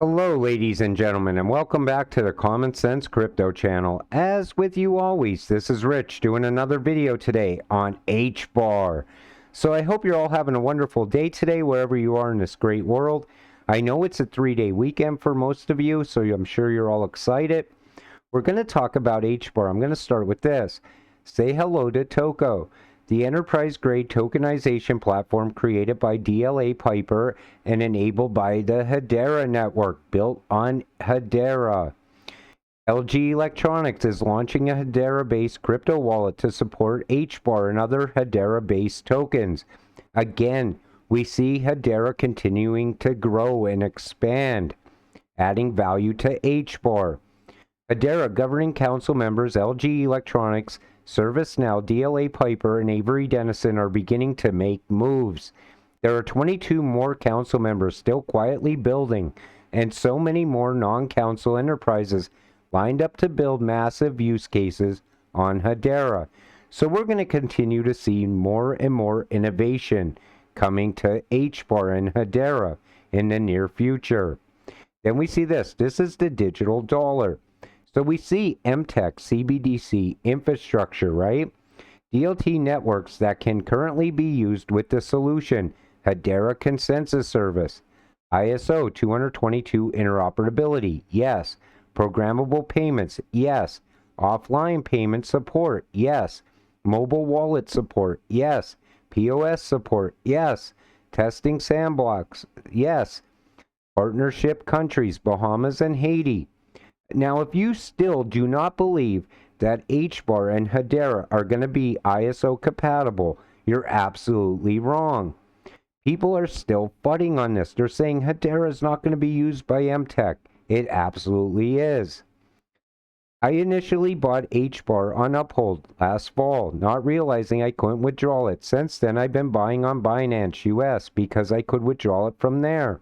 Hello, ladies and gentlemen, and welcome back to the Common Sense Crypto channel. As with you always, this is Rich doing another video today on Hbar. So I hope you're all having a wonderful day today, wherever you are in this great world. I know it's a 3-day weekend for most of you, so I'm sure you're all excited. We're going to talk about Hbar. I'm going to start with this. Say hello to Toko, the enterprise-grade tokenization platform created by DLA Piper and enabled by the Hedera network, built on Hedera. LG Electronics is launching a Hedera-based crypto wallet to support Hbar and other Hedera-based tokens. Again, we see Hedera continuing to grow and expand, adding value to Hbar. Hedera Governing Council members LG Electronics, ServiceNow, DLA Piper, and Avery Dennison are beginning to make moves. There are 22 more council members still quietly building, and so many more non-council enterprises lined up to build massive use cases on Hedera. So we're going to continue to see more and more innovation coming to Hbar and Hedera in the near future. Then we see this. This is the digital dollar. So we see MTech, CBDC, infrastructure, right? DLT networks that can currently be used with the solution, Hedera Consensus Service, ISO 222 interoperability, yes. Programmable payments, yes. Offline payment support, yes. Mobile wallet support, yes. POS support, yes. Testing sandbox, yes. Partnership countries, Bahamas and Haiti. Now, if you still do not believe that Hbar and Hedera are going to be ISO compatible, you're absolutely wrong. People are still fighting on this. They're saying Hedera is not going to be used by MTech. It absolutely is. I initially bought Hbar on Uphold last fall, not realizing I couldn't withdraw it. Since then, I've been buying on Binance US because I could withdraw it from there.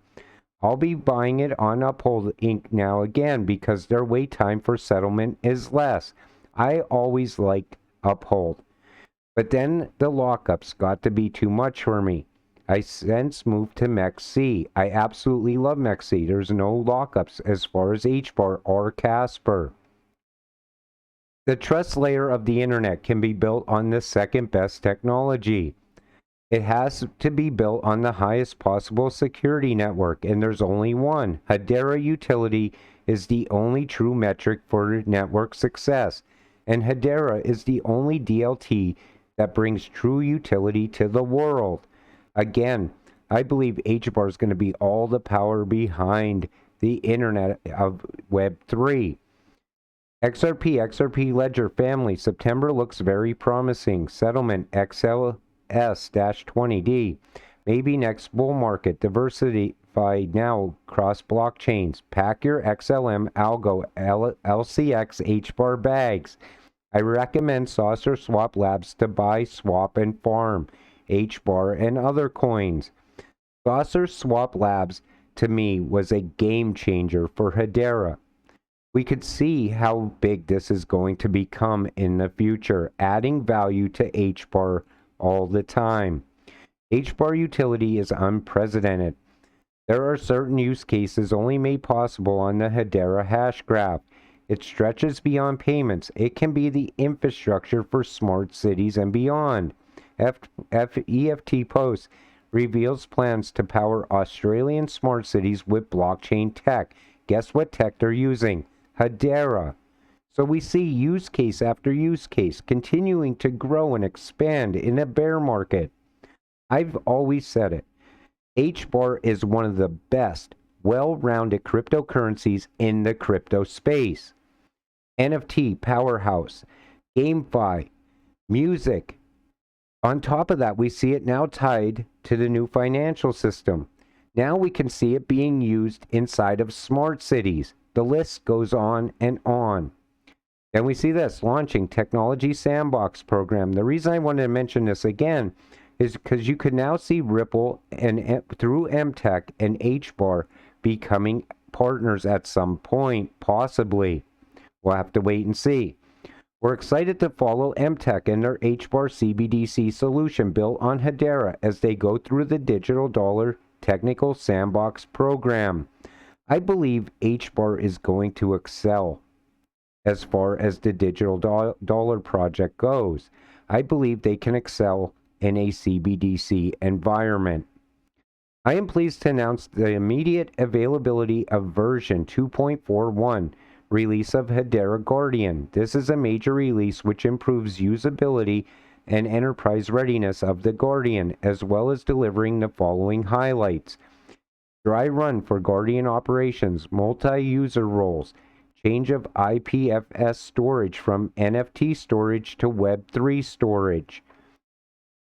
I'll be buying it on Uphold Inc. now again because their wait time for settlement is less. I always liked Uphold. But then the lockups got to be too much for me. I since moved to MEXC. I absolutely love MEXC. There's no lockups as far as Hbar or Casper. The trust layer of the internet can be built on the second best technology. It has to be built on the highest possible security network, and there's only one. Hedera Utility is the only true metric for network success, and Hedera is the only DLT that brings true utility to the world. Again, I believe Hbar is going to be all the power behind the internet of Web 3. XRP Ledger family, September looks very promising. Settlement XLS-20D. Maybe next bull market. Diversify now cross blockchains. Pack your XLM Algo LCX Hbar bags. I recommend Saucer Swap Labs to buy, swap, and farm Hbar and other coins. Saucer Swap Labs to me was a game changer for Hedera. We could see how big this is going to become in the future, adding value to Hbar all the time. Hbar utility is unprecedented. There are certain use cases only made possible on the Hedera Hashgraph. It stretches beyond payments. It can be the infrastructure for smart cities and beyond. EFT Post reveals plans to power Australian smart cities with blockchain tech. Guess what tech they're using? Hedera. So we see use case after use case continuing to grow and expand in a bear market. I've always said it. Hbar is one of the best, well-rounded cryptocurrencies in the crypto space. NFT powerhouse, GameFi, music. On top of that, we see it now tied to the new financial system. Now we can see it being used inside of smart cities. The list goes on and on. Then we see this, launching Technology Sandbox program. The reason I wanted to mention this again is because you could now see Ripple and through MTech and Hbar becoming partners at some point, possibly. We'll have to wait and see. We're excited to follow MTech and their Hbar CBDC solution built on Hedera as they go through the digital dollar technical sandbox program. I believe HBAR is going to excel as far as the digital dollar project goes. I believe they can excel in a CBDC environment. I am pleased to announce the immediate availability of version 2.41 release of Hedera Guardian. This is a major release which improves usability and enterprise readiness of the Guardian, as well as delivering the following highlights: dry run for Guardian operations, multi-user roles, change of IPFS storage from NFT storage to Web3 storage.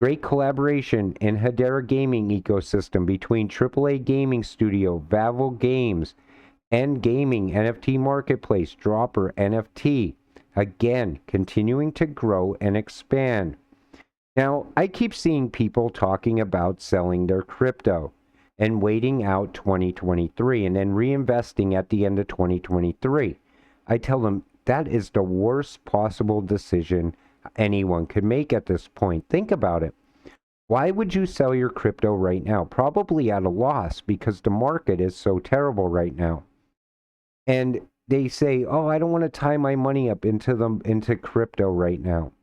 Great collaboration in Hedera gaming ecosystem between AAA Gaming Studio, Vavel Games, and Gaming NFT Marketplace, Dropper NFT. Again, continuing to grow and expand. Now, I keep seeing people talking about selling their crypto and waiting out 2023 and then reinvesting at the end of 2023. I tell them that is the worst possible decision anyone could make at this point. Think about it. Why would you sell your crypto right now? Probably at a loss because the market is so terrible right now. And they say, "Oh, I don't want to tie my money up into crypto right now."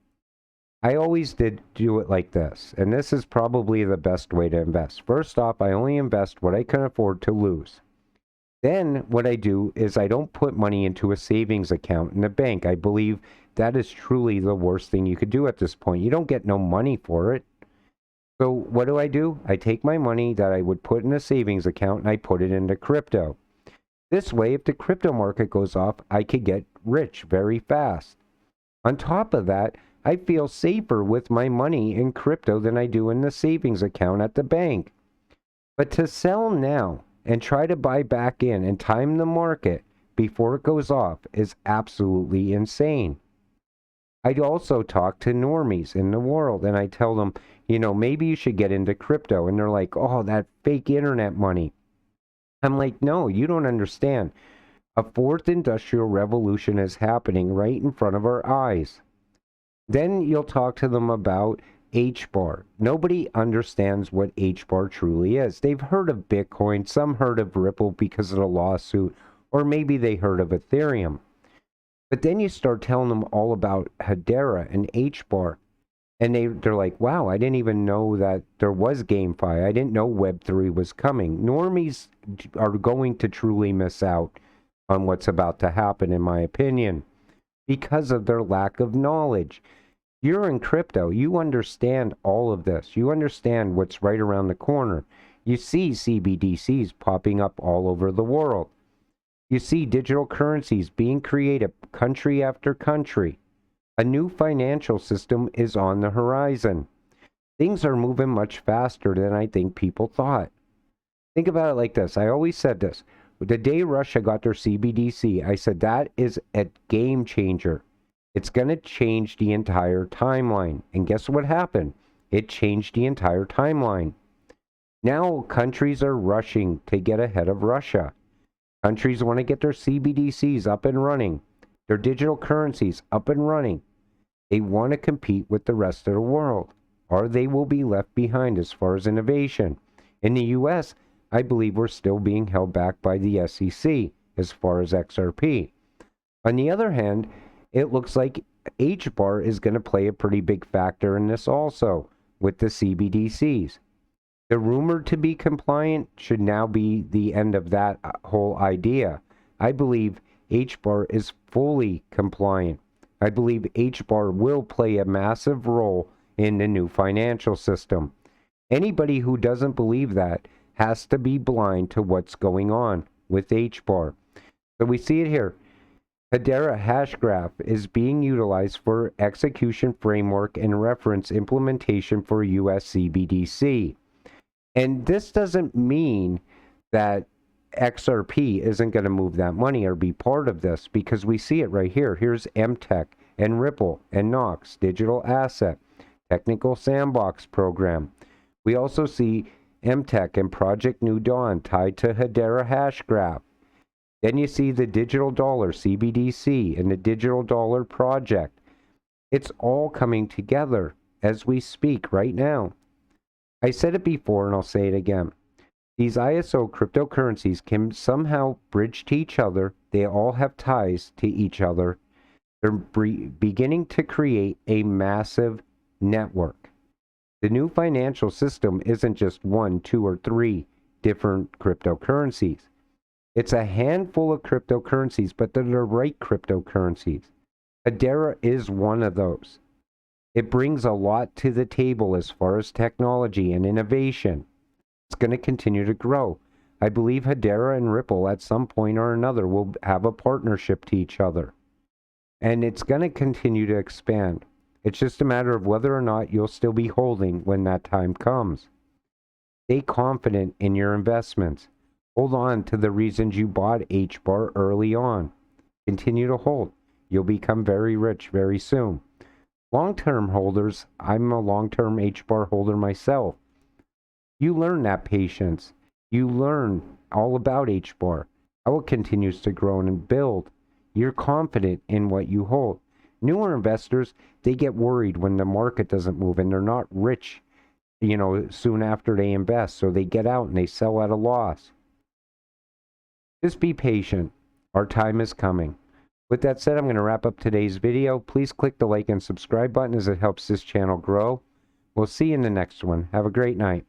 I always did do it like this, and this is probably the best way to invest. First off, I only invest what I can afford to lose. Then what I do is I don't put money into a savings account in a bank. I believe that is truly the worst thing you could do at this point. You don't get no money for it. So what do? I take my money that I would put in a savings account and I put it into crypto. This way, if the crypto market goes off, I could get rich very fast. On top of that, I feel safer with my money in crypto than I do in the savings account at the bank. But to sell now and try to buy back in and time the market before it goes off is absolutely insane. I also talk to normies in the world and I tell them, maybe you should get into crypto. And they're like, "Oh, that fake internet money." I'm like, "No, you don't understand. A fourth industrial revolution is happening right in front of our eyes." Then you'll talk to them about HBAR. Nobody understands what HBAR truly is. They've heard of Bitcoin, some heard of Ripple because of the lawsuit, or maybe they heard of Ethereum. But then you start telling them all about Hedera and HBAR, and they're like, "Wow, I didn't even know that there was GameFi. I didn't know Web3 was coming." Normies are going to truly miss out on what's about to happen, in my opinion, because of their lack of knowledge. You're in crypto. You understand all of this. You understand what's right around the corner. You see CBDCs popping up all over the world. You see digital currencies being created country after country. A new financial system is on the horizon. Things are moving much faster than I think people thought. Think about it like this. I always said this. The day Russia got their CBDC, I said that is a game changer. It's going to change the entire timeline. And guess what happened? It changed the entire timeline. Now countries are rushing to get ahead of Russia. Countries want to get their CBDCs up and running, their digital currencies up and running. They want to compete with the rest of the world, or they will be left behind as far as innovation. In the US, I believe we're still being held back by the SEC as far as XRP. On the other hand, it looks like HBAR is going to play a pretty big factor in this also with the CBDCs. The rumored to be compliant should now be the end of that whole idea. I believe HBAR is fully compliant. I believe HBAR will play a massive role in the new financial system. Anybody who doesn't believe that has to be blind to what's going on with HBAR. So we see it here. Hedera Hashgraph is being utilized for execution framework and reference implementation for US CBDC. And this doesn't mean that XRP isn't going to move that money or be part of this, because we see it right here. Here's MTech and Ripple and Nox, Digital Asset, Technical Sandbox Program. We also see MTech and Project New Dawn tied to Hedera Hashgraph. Then you see the digital dollar, CBDC, and the digital dollar project. It's all coming together as we speak right now. I said it before and I'll say it again. These ISO cryptocurrencies can somehow bridge to each other. They all have ties to each other. They're beginning to create a massive network. The new financial system isn't just one, two, or three different cryptocurrencies. It's a handful of cryptocurrencies, but they're the right cryptocurrencies. Hedera is one of those. It brings a lot to the table as far as technology and innovation. It's going to continue to grow. I believe Hedera and Ripple at some point or another will have a partnership to each other. And it's going to continue to expand. It's just a matter of whether or not you'll still be holding when that time comes. Stay confident in your investments. Hold on to the reasons you bought HBAR early on. Continue to hold. You'll become very rich very soon. Long-term holders, I'm a long-term HBAR holder myself. You learn that patience. You learn all about HBAR, how it continues to grow and build. You're confident in what you hold. Newer investors, they get worried when the market doesn't move and they're not rich, soon after they invest. So they get out and they sell at a loss. Just be patient. Our time is coming. With that said, I'm going to wrap up today's video. Please click the like and subscribe button as it helps this channel grow. We'll see you in the next one. Have a great night.